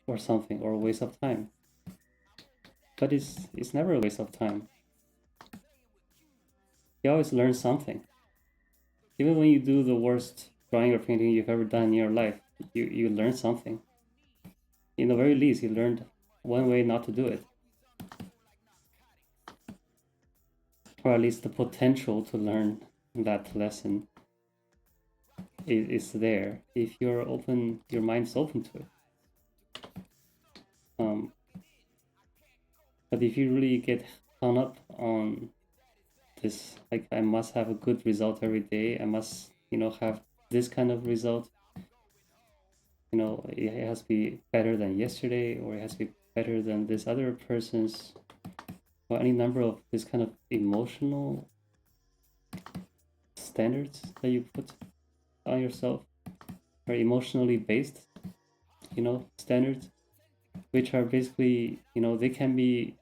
or something, or a waste of time. But it's never a waste of time. You always learn something. Even when you do the worst drawing or painting you've ever done in your life, you learn something. In the very least, you learned one way not to do it. Or at least the potential to learn that lesson is there if you're open, your mind's open to it. But if you really get hung up on this, like I must have a good result every day, I must, have this kind of result, it has to be better than yesterday, or it has to be better than this other person's, or any number of this kind of emotional standards that you put on yourself, or emotionally based, standards, which are basically, they can be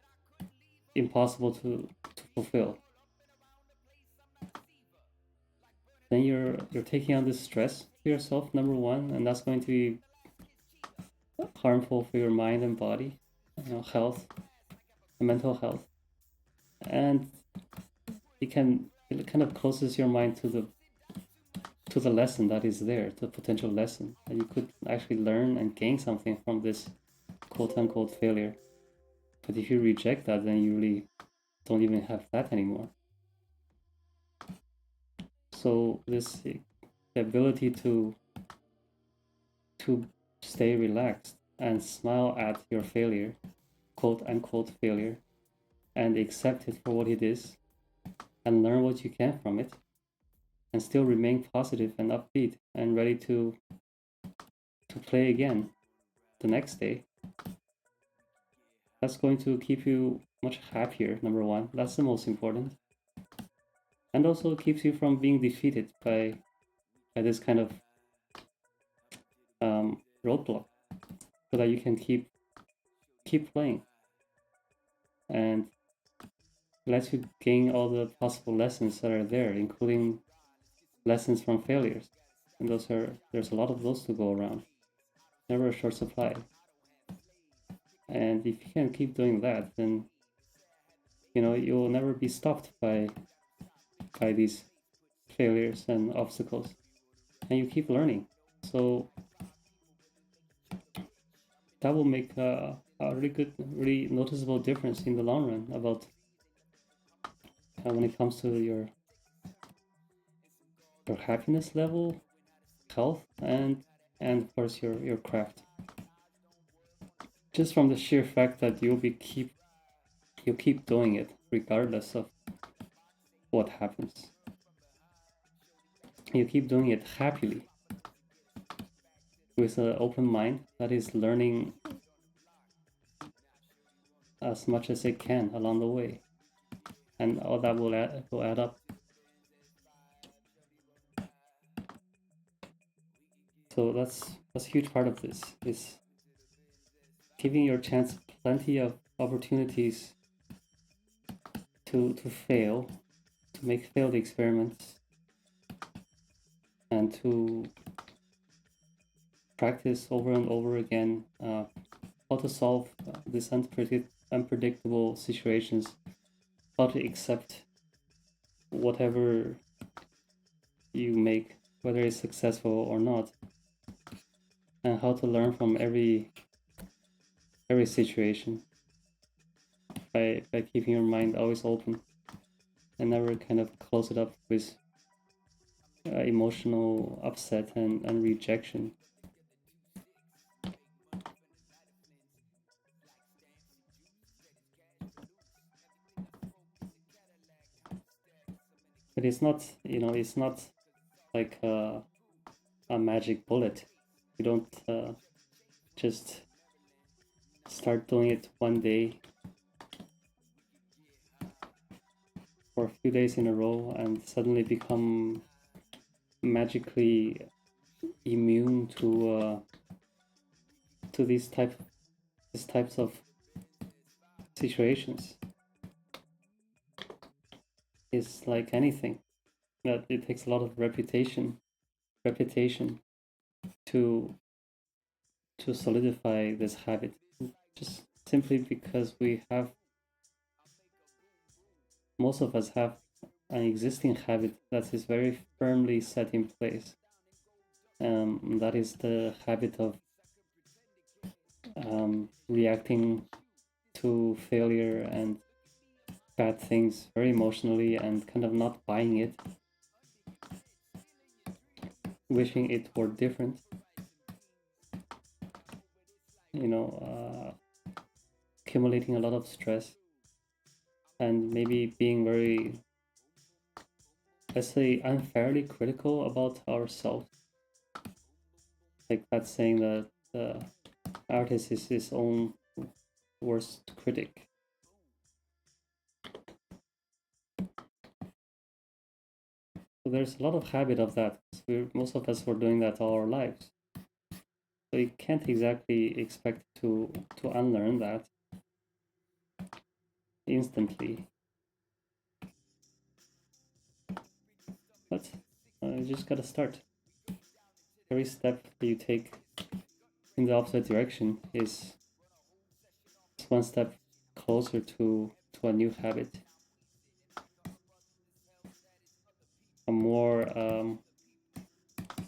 impossible to fulfill. Then you're taking on this stress to yourself, number one, and that's going to be harmful for your mind and body, health, mental health, and it kind of closes your mind to the lesson that is there, to the potential lesson that you could actually learn and gain something from this quote unquote failure. But if you reject that, then you really don't even have that anymore. So this the ability to stay relaxed and smile at your failure, quote unquote failure, and accept it for what it is, and learn what you can from it, and still remain positive and upbeat and ready to play again the next day. That's going to keep you much happier, number one. That's the most important. And also keeps you from being defeated by this kind of roadblock, so that you can keep playing, and lets you gain all the possible lessons that are there, including lessons from failures. And there's a lot of those to go around. Never a short supply. And if you can keep doing that, then you'll never be stopped by these failures and obstacles, and you keep learning. So that will make a really good, really noticeable difference in the long run about when it comes to your happiness level, health, and of course your craft. Just from the sheer fact that you'll keep doing it regardless of what happens. You keep doing it happily, with an open mind that is learning as much as it can along the way, and all that will add up. So that's a huge part of this, is giving your chance plenty of opportunities to fail, to make failed experiments, and to practice over and over again how to solve these unpredictable situations, how to accept whatever you make, whether it's successful or not, and how to learn from every situation by keeping your mind always open and never kind of close it up with emotional upset and rejection. But it's not, it's not like a magic bullet. You don't just start doing it one day for a few days in a row and suddenly become magically immune to these types of situations. It's like anything, that it takes a lot of repetition to to solidify this habit, just simply because most of us have an existing habit that is very firmly set in place. That is the habit of reacting to failure and bad things very emotionally and kind of not buying it, wishing it were different, accumulating a lot of stress and maybe being very, let's say, unfairly critical about ourselves. Like that saying that the artist is his own worst critic. So there's a lot of habit of that. Most of us were doing that all our lives. So you can't exactly expect to unlearn that instantly. But you just gotta start. Every step you take in the opposite direction is one step closer to a new habit, a more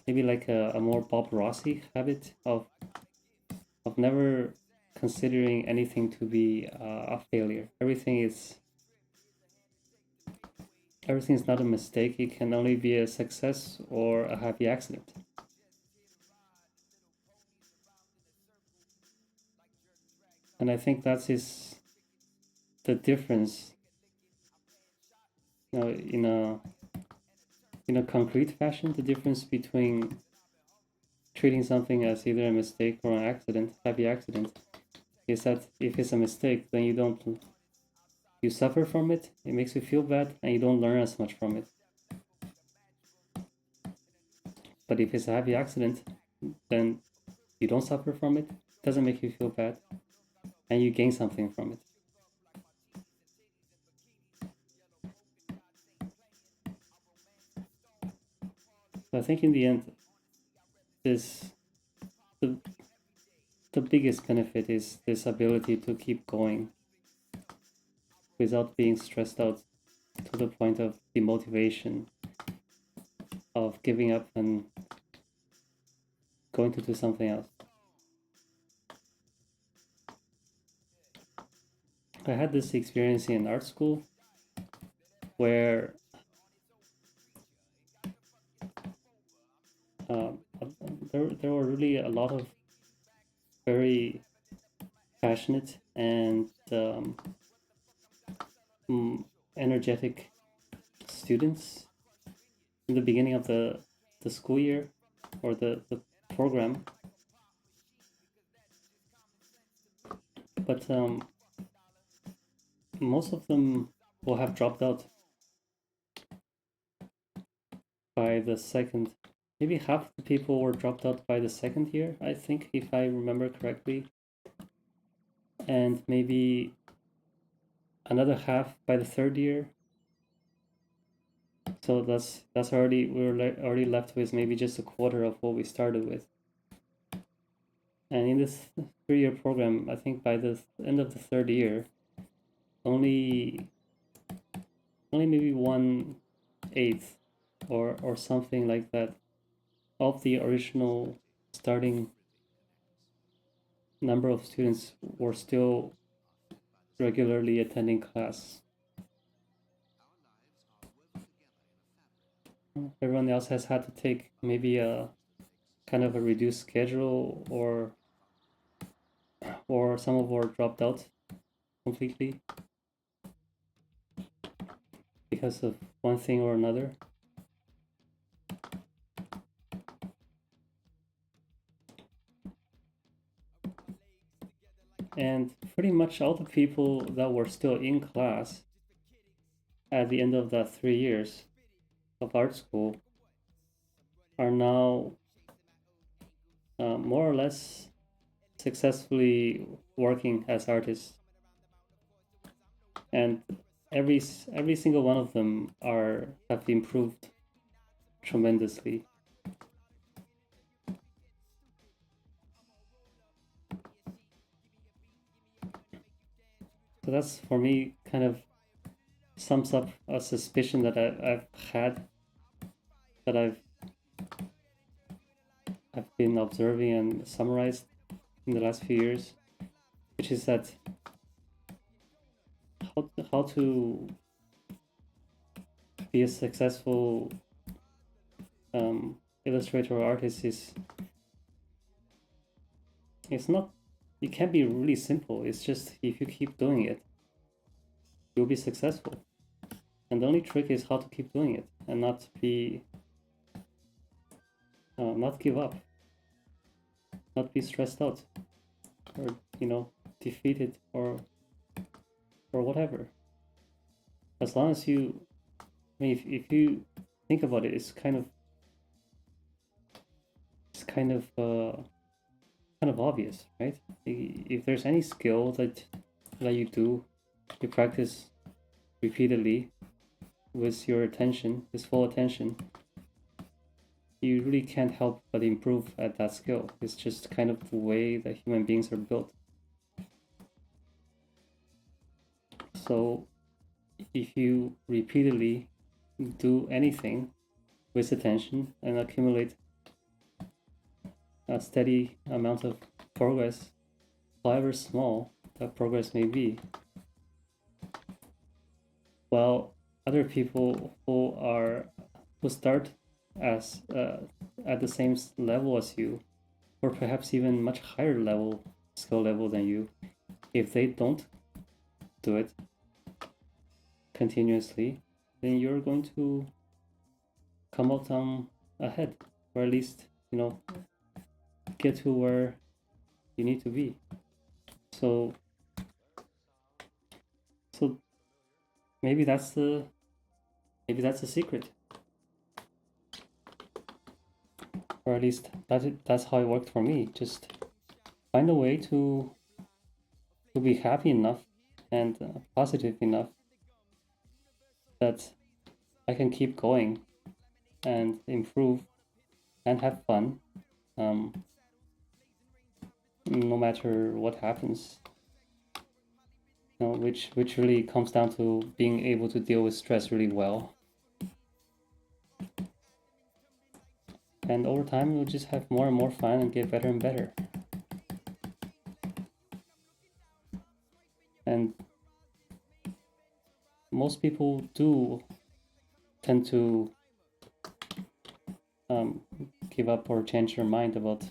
maybe like a more Bob Rossi habit of never considering anything to be a failure. Everything is not a mistake. It can only be a success or a happy accident. And I think that is the difference, in a concrete fashion, the difference between treating something as either a mistake or an accident, happy accident, is that if it's a mistake, then you suffer from it, it makes you feel bad, and you don't learn as much from it. But if it's a happy accident, then you don't suffer from it, doesn't make you feel bad, and you gain something from it. So I think in the end, this the the biggest benefit is this ability to keep going without being stressed out to the point of demotivation, of giving up and going to do something else. I had this experience in art school where um, there were really a lot of very passionate and energetic students in the beginning of the school year or the program. But most of them will have dropped out by the second. Maybe half the people were dropped out by the second year, I think, if I remember correctly. And maybe another half by the third year. So that's already already left with maybe just a quarter of what we started with. And in this 3-year program, I think by the end of the third year, only maybe 1/8 or something like that of the original starting number of students were still regularly attending class. Everyone else has had to take maybe a kind of a reduced schedule, or some of were dropped out completely because of one thing or another. And pretty much all the people that were still in class at the end of the 3 years of art school are now more or less successfully working as artists, and every single one of them have improved tremendously. So that's for me kind of sums up a suspicion that I've had, that I've been observing and summarized in the last few years, which is that how to be a successful illustrator or artist is, it's not, it can be really simple. It's just if you keep doing it, you'll be successful. And the only trick is how to keep doing it and not give up, not be stressed out, or defeated, or whatever. As long as you, I mean, if you think about it, it's kind of obvious, right? If there's any skill that you do, you practice repeatedly with your attention, with full attention, you really can't help but improve at that skill. It's just kind of the way that human beings are built. So if you repeatedly do anything with attention and accumulate a steady amount of progress, however small that progress may be, while other people who start as at the same level as you, or perhaps even much higher skill level than you, if they don't do it continuously, then you're going to come out ahead, or at least get to where you need to be. So maybe that's the secret, or at least that's how it worked for me. Just find a way to be happy enough and positive enough that I can keep going and improve and have fun, no matter what happens. Which really comes down to being able to deal with stress really well. And over time, you'll just have more and more fun and get better and better. And most people do tend to give up or change their mind about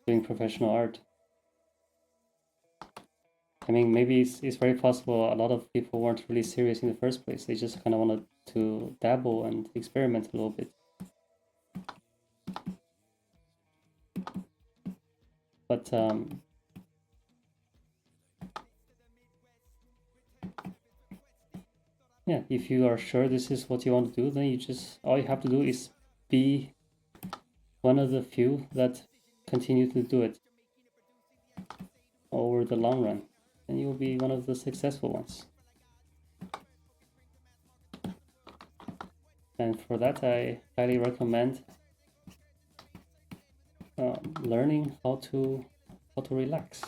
doing professional art. I mean, maybe it's very possible a lot of people weren't really serious in the first place. They just kind of wanted to dabble and experiment a little bit. But yeah, if you are sure this is what you want to do, then all you have to do is be one of the few that continue to do it over the long run, and you'll be one of the successful ones. And for that, I highly recommend learning how to relax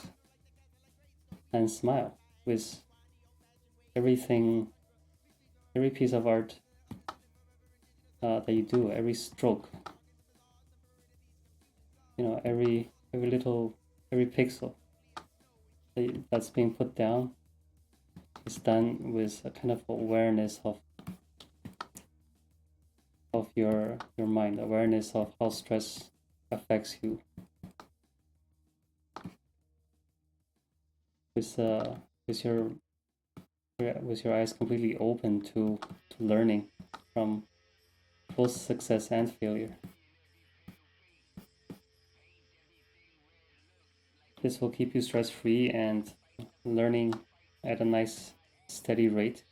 and smile with every piece of art that you do, every stroke, every pixel that's being put down is done with a kind of awareness of your mind, awareness of how stress affects you, with your eyes completely open to learning from both success and failure. This will keep you stress-free and learning at a nice steady rate,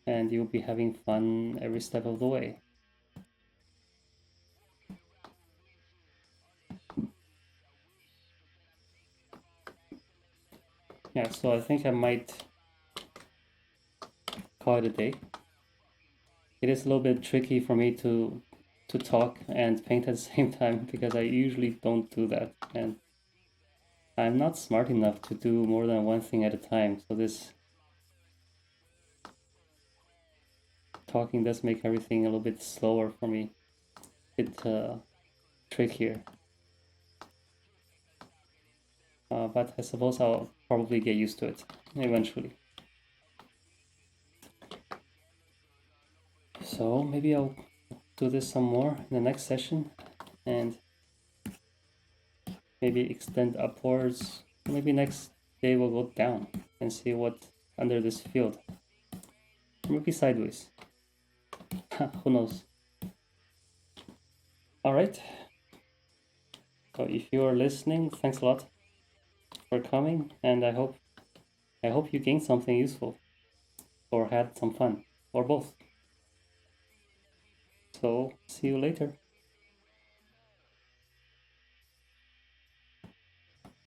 and you'll be having fun every step of the way. Yeah, so I think I might call it a day. It is a little bit tricky for me to talk and paint at the same time, because I usually don't do that, and I'm not smart enough to do more than one thing at a time, so this talking does make everything a little bit slower for me, a bit trickier. But I suppose I'll probably get used to it eventually. So maybe I'll do this some more in the next session and maybe extend upwards. Maybe next day we'll go down and see what under this field. Or maybe sideways. Who knows? Alright. So if you are listening, thanks a lot for coming, and I hope you gained something useful or had some fun or both. So see you later.